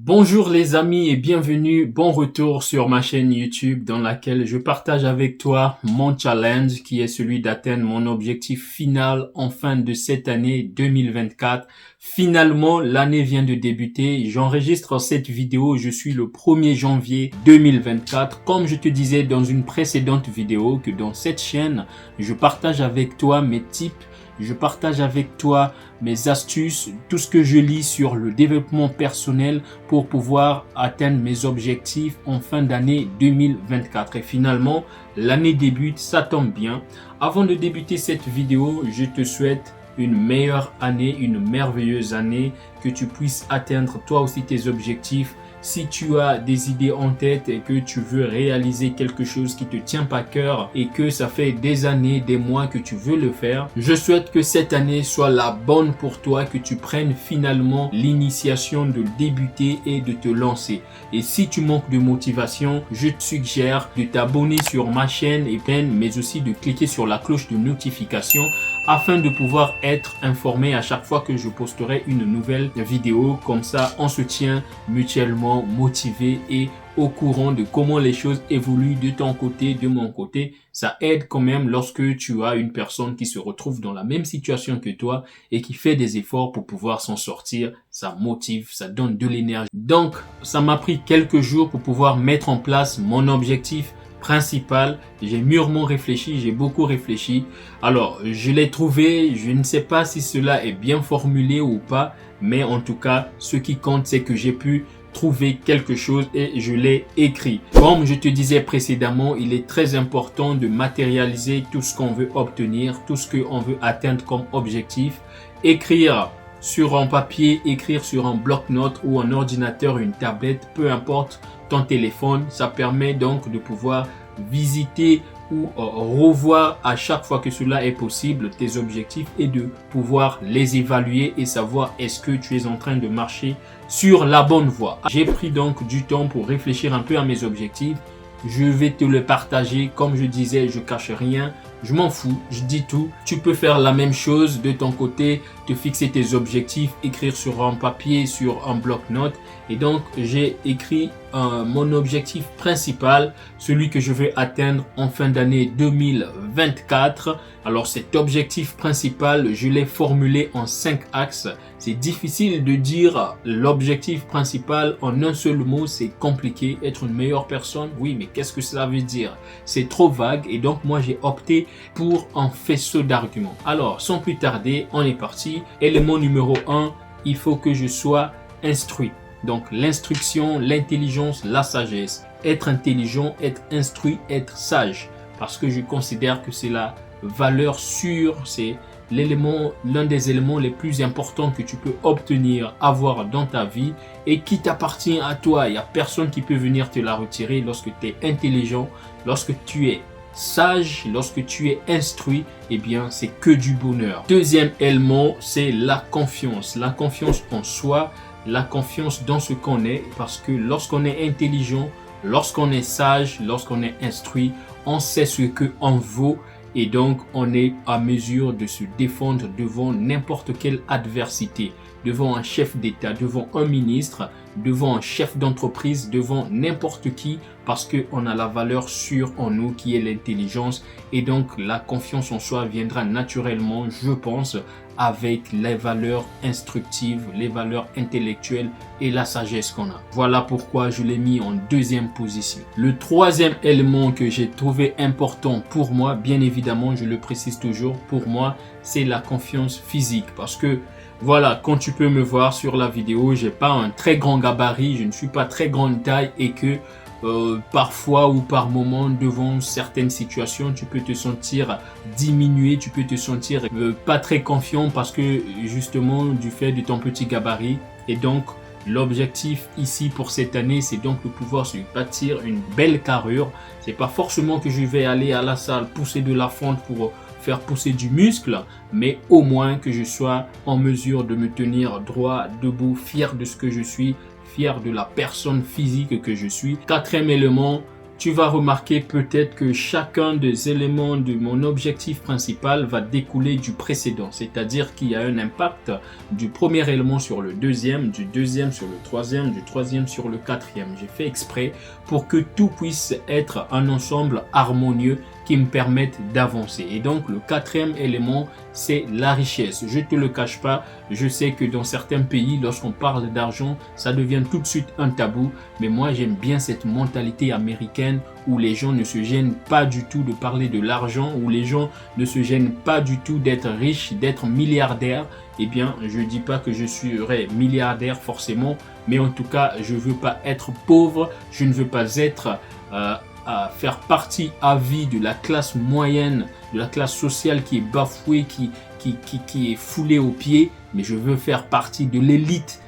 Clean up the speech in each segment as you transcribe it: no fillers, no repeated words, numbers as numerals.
Bonjour les amis et bienvenue, bon retour sur ma chaîne YouTube dans laquelle je partage avec toi mon challenge qui est celui d'atteindre mon objectif final en fin de cette année 2024. Finalement, l'année vient de débuter, j'enregistre cette vidéo, je suis le 1er janvier 2024. Comme je te disais dans une précédente vidéo que dans cette chaîne, je partage avec toi mes tips. Je partage avec toi mes astuces, tout ce que je lis sur le développement personnel pour pouvoir atteindre mes objectifs en fin d'année 2024. Et finalement, l'année débute, ça tombe bien. Avant de débuter cette vidéo, je te souhaite une meilleure année, une merveilleuse année, que tu puisses atteindre toi aussi tes objectifs. Si tu as des idées en tête et que tu veux réaliser quelque chose qui te tient à cœur et que ça fait des années, des mois que tu veux le faire, je souhaite que cette année soit la bonne pour toi, que tu prennes finalement l'initiation de débuter et de te lancer. Et si tu manques de motivation, je te suggère de t'abonner sur ma chaîne mais aussi de cliquer sur la cloche de notification afin de pouvoir être informé à chaque fois que je posterai une nouvelle vidéo. Comme ça, on se tient mutuellement motivé et au courant de comment les choses évoluent de ton côté, de mon côté. Ça aide quand même lorsque tu as une personne qui se retrouve dans la même situation que toi et qui fait des efforts pour pouvoir s'en sortir. Ça motive, ça donne de l'énergie. Donc, ça m'a pris quelques jours pour pouvoir mettre en place mon objectif principal. J'ai mûrement réfléchi, j'ai beaucoup réfléchi. Alors, je l'ai trouvé, je ne sais pas si cela est bien formulé ou pas, mais en tout cas, ce qui compte, c'est que j'ai pu trouver quelque chose et je l'ai écrit. Comme je te disais précédemment, il est très important de matérialiser tout ce qu'on veut obtenir, tout ce qu'on veut atteindre comme objectif. Écrire sur un papier, écrire sur un bloc-notes ou un ordinateur, une tablette, peu importe ton téléphone, ça permet donc de pouvoir visiter ou revoir à chaque fois que cela est possible tes objectifs et de pouvoir les évaluer et savoir est-ce que tu es en train de marcher sur la bonne voie. J'ai pris donc du temps pour réfléchir un peu à mes objectifs. Je vais te le partager. Comme je disais, je cache rien. Je m'en fous, je dis tout. Tu peux faire la même chose de ton côté, te fixer tes objectifs, écrire sur un papier, sur un bloc-notes. Et donc, j'ai écrit mon objectif principal, celui que je vais atteindre en fin d'année 2024. Alors, cet objectif principal, je l'ai formulé en 5 axes. C'est difficile de dire l'objectif principal en un seul mot, c'est compliqué. Être une meilleure personne, oui, mais qu'est-ce que cela veut dire? C'est trop vague et donc moi j'ai opté pour un faisceau d'arguments. Alors, sans plus tarder, on est parti. Élément numéro 1, il faut que je sois instruit. Donc, l'instruction, l'intelligence, la sagesse. Être intelligent, être instruit, être sage. Parce que je considère que c'est la valeur sûre, c'est l'un des éléments les plus importants que tu peux obtenir, avoir dans ta vie et qui t'appartient à toi. Il n'y a personne qui peut venir te la retirer lorsque tu es intelligent, lorsque tu es sage, lorsque tu es instruit, eh bien, c'est que du bonheur. Deuxième élément, c'est la confiance. La confiance en soi, la confiance dans ce qu'on est, parce que lorsqu'on est intelligent, lorsqu'on est sage, lorsqu'on est instruit, on sait ce qu'on vaut et donc on est à mesure de se défendre devant n'importe quelle adversité, devant un chef d'État, devant un ministre, devant un chef d'entreprise, devant n'importe qui, parce qu'on a la valeur sûre en nous qui est l'intelligence et donc la confiance en soi viendra naturellement, je pense, avec les valeurs instructives, les valeurs intellectuelles et la sagesse qu'on a. Voilà pourquoi je l'ai mis en deuxième position. Le troisième élément que j'ai trouvé important pour moi, bien évidemment, je le précise toujours, pour moi, c'est la confiance physique parce que voilà, quand tu peux me voir sur la vidéo, j'ai pas un très grand gabarit, je ne suis pas très grande taille et que parfois ou par moment devant certaines situations, tu peux te sentir diminué, tu peux te sentir pas très confiant parce que justement du fait de ton petit gabarit. Et donc l'objectif ici pour cette année, c'est donc de pouvoir se bâtir une belle carrure. C'est pas forcément que je vais aller à la salle pousser de la fonte pour faire pousser du muscle, mais au moins que je sois en mesure de me tenir droit, debout, fier de ce que je suis, fier de la personne physique que je suis. Quatrième élément, tu vas remarquer peut-être que chacun des éléments de mon objectif principal va découler du précédent. C'est-à-dire qu'il y a un impact du premier élément sur le deuxième, du deuxième sur le troisième, du troisième sur le quatrième. J'ai fait exprès pour que tout puisse être un ensemble harmonieux qui me permettent d'avancer. Et donc, le quatrième élément, c'est la richesse. Je te le cache pas, je sais que dans certains pays, lorsqu'on parle d'argent, ça devient tout de suite un tabou. Mais moi, j'aime bien cette mentalité américaine où les gens ne se gênent pas du tout de parler de l'argent, où les gens ne se gênent pas du tout d'être riches, d'être milliardaires. Eh bien, je dis pas que je serai milliardaire forcément, mais en tout cas, je veux pas être pauvre, je ne veux pas être à faire partie à vie de la classe moyenne, de la classe sociale qui est bafouée, qui est foulée aux pieds, mais je veux faire partie de l'élite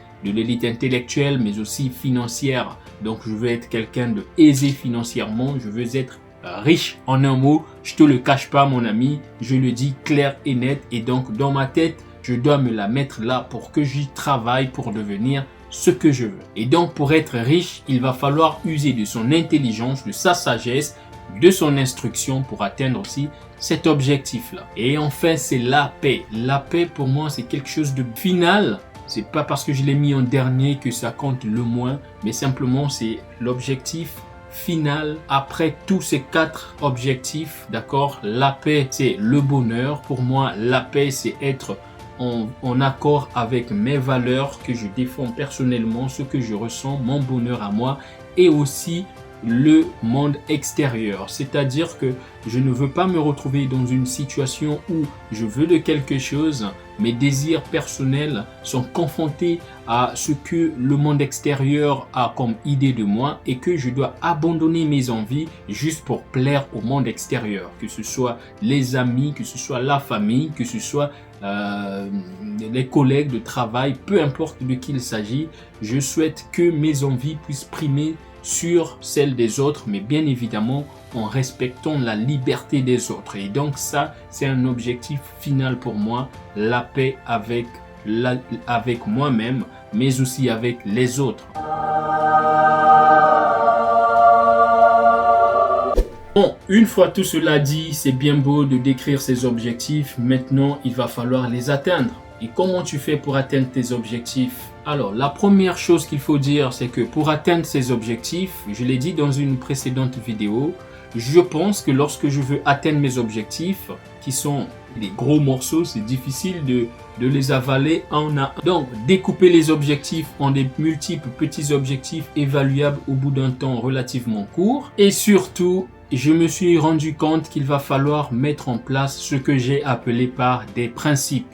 intellectuelle, mais aussi financière. Donc, je veux être quelqu'un de aisé financièrement, je veux être riche en un mot. Je te le cache pas, mon ami, je le dis clair et net. Et donc, dans ma tête, je dois me la mettre là pour que j'y travaille pour devenir ce que je veux. Et donc, pour être riche, il va falloir user de son intelligence, de sa sagesse, de son instruction pour atteindre aussi cet objectif-là. Et enfin, c'est la paix. La paix, pour moi, c'est quelque chose de final. C'est pas parce que je l'ai mis en dernier que ça compte le moins, mais simplement, c'est l'objectif final après tous ces 4 objectifs. D'accord? La paix, c'est le bonheur. Pour moi, la paix, c'est être en accord avec mes valeurs que je défends personnellement, ce que je ressens, mon bonheur à moi et aussi le monde extérieur. C'est-à-dire que je ne veux pas me retrouver dans une situation où je veux de quelque chose, mes désirs personnels sont confrontés à ce que le monde extérieur a comme idée de moi et que je dois abandonner mes envies juste pour plaire au monde extérieur. Que ce soit les amis, que ce soit la famille, que ce soit les collègues de travail, peu importe de qui il s'agit, je souhaite que mes envies puissent primer sur celles des autres, mais bien évidemment en respectant la liberté des autres. Et donc ça, c'est un objectif final pour moi, la paix avec moi-même, mais aussi avec les autres. Bon, une fois tout cela dit, c'est bien beau de décrire ses objectifs. Maintenant, il va falloir les atteindre. Et comment tu fais pour atteindre tes objectifs? Alors, la première chose qu'il faut dire, c'est que pour atteindre ces objectifs, je l'ai dit dans une précédente vidéo, je pense que lorsque je veux atteindre mes objectifs, qui sont des gros morceaux, c'est difficile de les avaler un à un. Donc, découper les objectifs en des multiples petits objectifs évaluables au bout d'un temps relativement court. Et surtout, je me suis rendu compte qu'il va falloir mettre en place ce que j'ai appelé par des principes.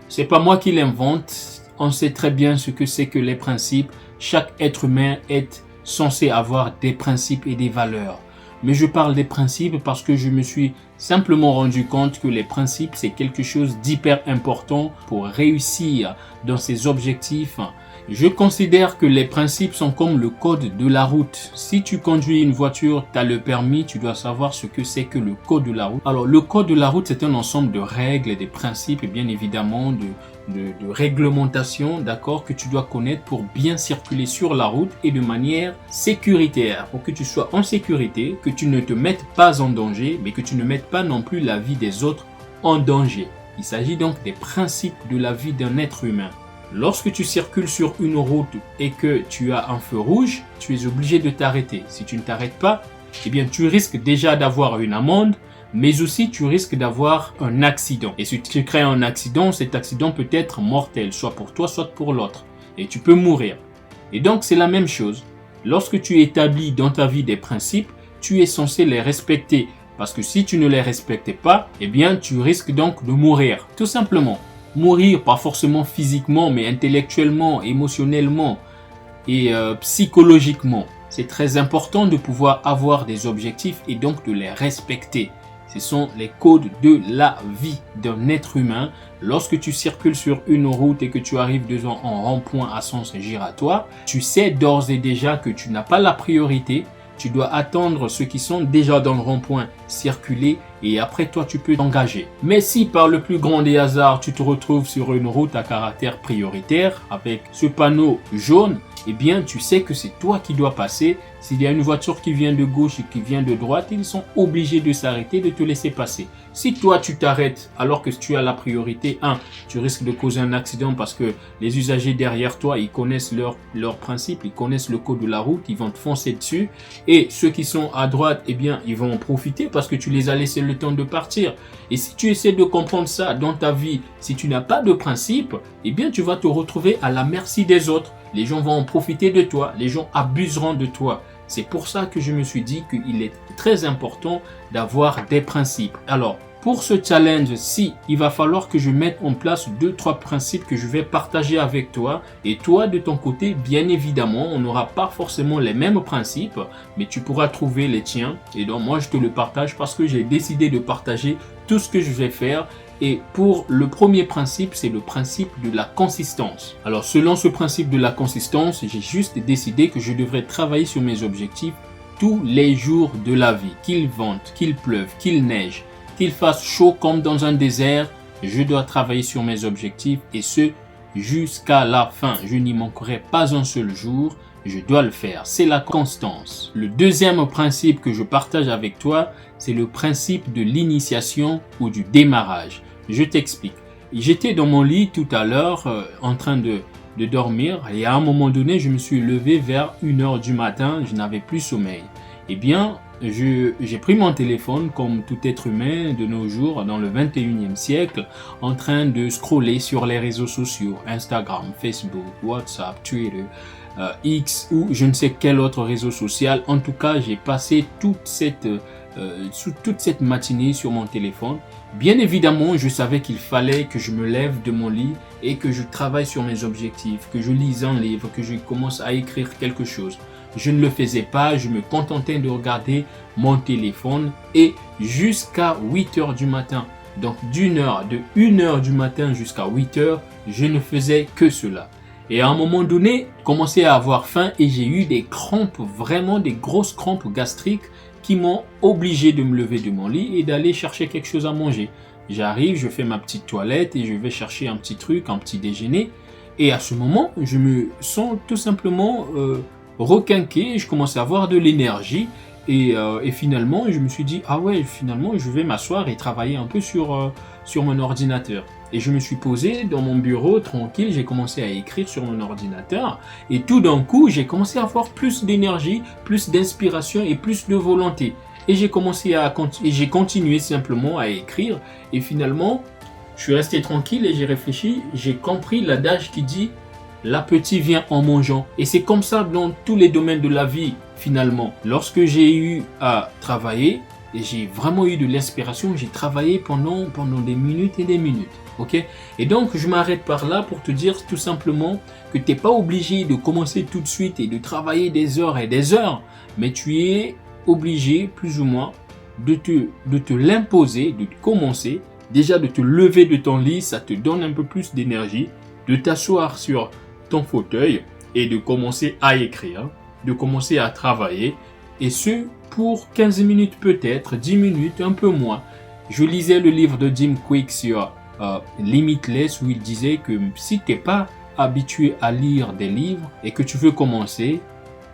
C'est pas moi qui l'invente. On sait très bien ce que c'est que les principes. Chaque être humain est censé avoir des principes et des valeurs. Mais je parle des principes parce que je me suis simplement rendu compte que les principes, c'est quelque chose d'hyper important pour réussir dans ses objectifs. Je considère que les principes sont comme le code de la route. Si tu conduis une voiture, tu as le permis, tu dois savoir ce que c'est que le code de la route. Alors, le code de la route, c'est un ensemble de règles et de principes et bien évidemment de réglementations, d'accord, que tu dois connaître pour bien circuler sur la route et de manière sécuritaire, pour que tu sois en sécurité, que tu ne te mettes pas en danger, mais que tu ne mettes pas non plus la vie des autres en danger. Il s'agit donc des principes de la vie d'un être humain. Lorsque tu circules sur une route et que tu as un feu rouge, tu es obligé de t'arrêter. Si tu ne t'arrêtes pas, eh bien tu risques déjà d'avoir une amende, mais aussi tu risques d'avoir un accident. Et si tu crées un accident, cet accident peut être mortel, soit pour toi, soit pour l'autre. Et tu peux mourir. Et donc c'est la même chose. Lorsque tu établis dans ta vie des principes, tu es censé les respecter. Parce que si tu ne les respectes pas, eh bien tu risques donc de mourir. Tout simplement. Mourir, pas forcément physiquement, mais intellectuellement, émotionnellement et psychologiquement. C'est très important de pouvoir avoir des objectifs et donc de les respecter. Ce sont les codes de la vie d'un être humain. Lorsque tu circules sur une route et que tu arrives devant un rond-point à sens giratoire, tu sais d'ores et déjà que tu n'as pas la priorité. Tu dois attendre ceux qui sont déjà dans le rond-point circuler et après toi tu peux t'engager. Mais si par le plus grand des hasards tu te retrouves sur une route à caractère prioritaire avec ce panneau jaune, eh bien tu sais que c'est toi qui dois passer S'il y a une voiture qui vient de gauche et qui vient de droite, ils sont obligés de s'arrêter, de te laisser passer. Si toi tu t'arrêtes alors que tu as la priorité 1, tu risques de causer un accident parce que les usagers derrière toi, ils connaissent leur principe, ils connaissent le code de la route, ils vont te foncer dessus. Et ceux qui sont à droite, eh bien, ils vont en profiter parce que tu les as laissé le temps de partir. Et si tu essaies de comprendre ça dans ta vie, si tu n'as pas de principe, eh bien, tu vas te retrouver à la merci des autres. Les gens vont en profiter de toi, les gens abuseront de toi. C'est pour ça que je me suis dit qu'il est très important d'avoir des principes. Alors, pour ce challenge-ci, il va falloir que je mette en place 2-3 principes que je vais partager avec toi. Et toi, de ton côté, bien évidemment, on n'aura pas forcément les mêmes principes, mais tu pourras trouver les tiens. Et donc, moi, je te le partage parce que j'ai décidé de partager tout ce que je vais faire. Et pour le premier principe, c'est le principe de la consistance. Alors, selon ce principe de la consistance, j'ai juste décidé que je devrais travailler sur mes objectifs tous les jours de la vie. Qu'il vente, qu'il pleuve, qu'il neige, qu'il fasse chaud comme dans un désert, je dois travailler sur mes objectifs et ce, jusqu'à la fin. Je n'y manquerai pas un seul jour. Je dois le faire. C'est la constance. Le deuxième principe que je partage avec toi, c'est le principe de l'initiation ou du démarrage. Je t'explique. J'étais dans mon lit tout à l'heure en train de dormir et à un moment donné, je me suis levé vers 1h du matin. Je n'avais plus sommeil. Eh bien, j'ai pris mon téléphone comme tout être humain de nos jours dans le 21e siècle en train de scroller sur les réseaux sociaux, Instagram, Facebook, WhatsApp, Twitter, X ou je ne sais quel autre réseau social. En tout cas, j'ai passé toute cette matinée sur mon téléphone. Bien évidemment, je savais qu'il fallait que je me lève de mon lit et que je travaille sur mes objectifs, que je lise un livre, que je commence à écrire quelque chose. Je ne le faisais pas, je me contentais de regarder mon téléphone et jusqu'à 8h du matin. Donc de 1h du matin jusqu'à 8h, je ne faisais que cela. Et à un moment donné, je commençais à avoir faim et j'ai eu des crampes, vraiment des grosses crampes gastriques qui m'ont obligé de me lever de mon lit et d'aller chercher quelque chose à manger. J'arrive, je fais ma petite toilette et je vais chercher un petit truc, un petit déjeuner. Et à ce moment, je me sens tout simplement requinqué, je commence à avoir de l'énergie. Et finalement, je me suis dit, ah ouais, finalement, je vais m'asseoir et travailler un peu sur mon ordinateur. Et je me suis posé dans mon bureau tranquille, j'ai commencé à écrire sur mon ordinateur. Et tout d'un coup, j'ai commencé à avoir plus d'énergie, plus d'inspiration et plus de volonté. Et j'ai continué simplement à écrire. Et finalement, je suis resté tranquille et j'ai réfléchi. J'ai compris l'adage qui dit « l'appétit vient en mangeant ». Et c'est comme ça dans tous les domaines de la vie finalement. Lorsque j'ai eu à travailler, et j'ai vraiment eu de l'inspiration, j'ai travaillé pendant des minutes et des minutes. Ok? Et donc, je m'arrête par là pour te dire tout simplement que tu n'es pas obligé de commencer tout de suite et de travailler des heures et des heures, mais tu es obligé, plus ou moins, de te l'imposer, de commencer, déjà de te lever de ton lit, ça te donne un peu plus d'énergie, de t'asseoir sur ton fauteuil et de commencer à écrire, de commencer à travailler, et ce, pour 15 minutes peut-être, 10 minutes, un peu moins. Je lisais le livre de Jim Kwik sur Limitless où il disait que si tu n'es pas habitué à lire des livres et que tu veux commencer,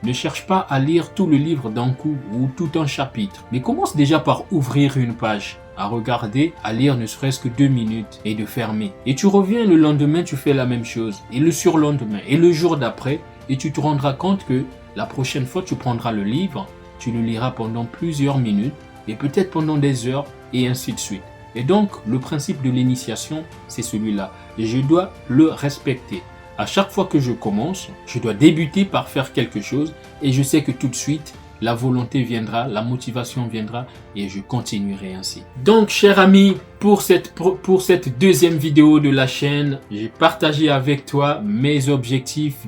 ne cherche pas à lire tout le livre d'un coup ou tout un chapitre, mais commence déjà par ouvrir une page, à regarder, à lire ne serait-ce que 2 minutes et de fermer. Et tu reviens le lendemain, tu fais la même chose, et le surlendemain, et le jour d'après, et tu te rendras compte que la prochaine fois tu prendras le livre, tu le liras pendant plusieurs minutes, et peut-être pendant des heures, et ainsi de suite. Et donc, le principe de l'initiation, c'est celui-là. Et je dois le respecter. À chaque fois que je commence, je dois débuter par faire quelque chose. Et je sais que tout de suite, la volonté viendra, la motivation viendra et je continuerai ainsi. Donc, cher ami, pour cette deuxième vidéo de la chaîne, j'ai partagé avec toi mes objectifs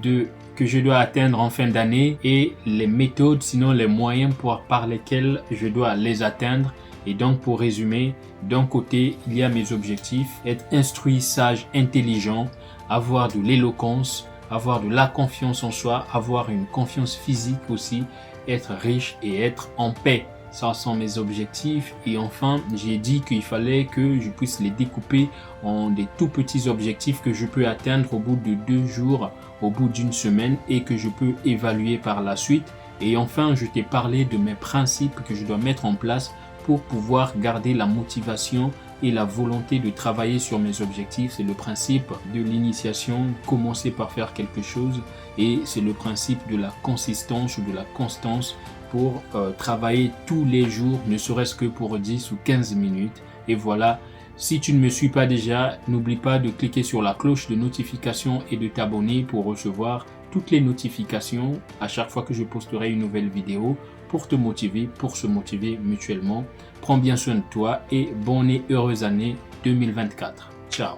que je dois atteindre en fin d'année et les méthodes, sinon les moyens par lesquels je dois les atteindre. Et donc, pour résumer, d'un côté, il y a mes objectifs, être instruit, sage, intelligent, avoir de l'éloquence, avoir de la confiance en soi, avoir une confiance physique aussi, être riche et être en paix. Ça sont mes objectifs. Et enfin, j'ai dit qu'il fallait que je puisse les découper en des tout petits objectifs que je peux atteindre au bout de 2 jours, au bout d'une semaine et que je peux évaluer par la suite. Et enfin, je t'ai parlé de mes principes que je dois mettre en place pour pouvoir garder la motivation et la volonté de travailler sur mes objectifs. C'est le principe de l'initiation, commencer par faire quelque chose, et c'est le principe de la consistance ou de la constance pour travailler tous les jours, ne serait-ce que pour 10 ou 15 minutes. Et voilà, si tu ne me suis pas déjà, n'oublie pas de cliquer sur la cloche de notification et de t'abonner pour recevoir toutes les notifications à chaque fois que je posterai une nouvelle vidéo pour te motiver, pour se motiver mutuellement. Prends bien soin de toi et bonne et heureuse année 2024. Ciao.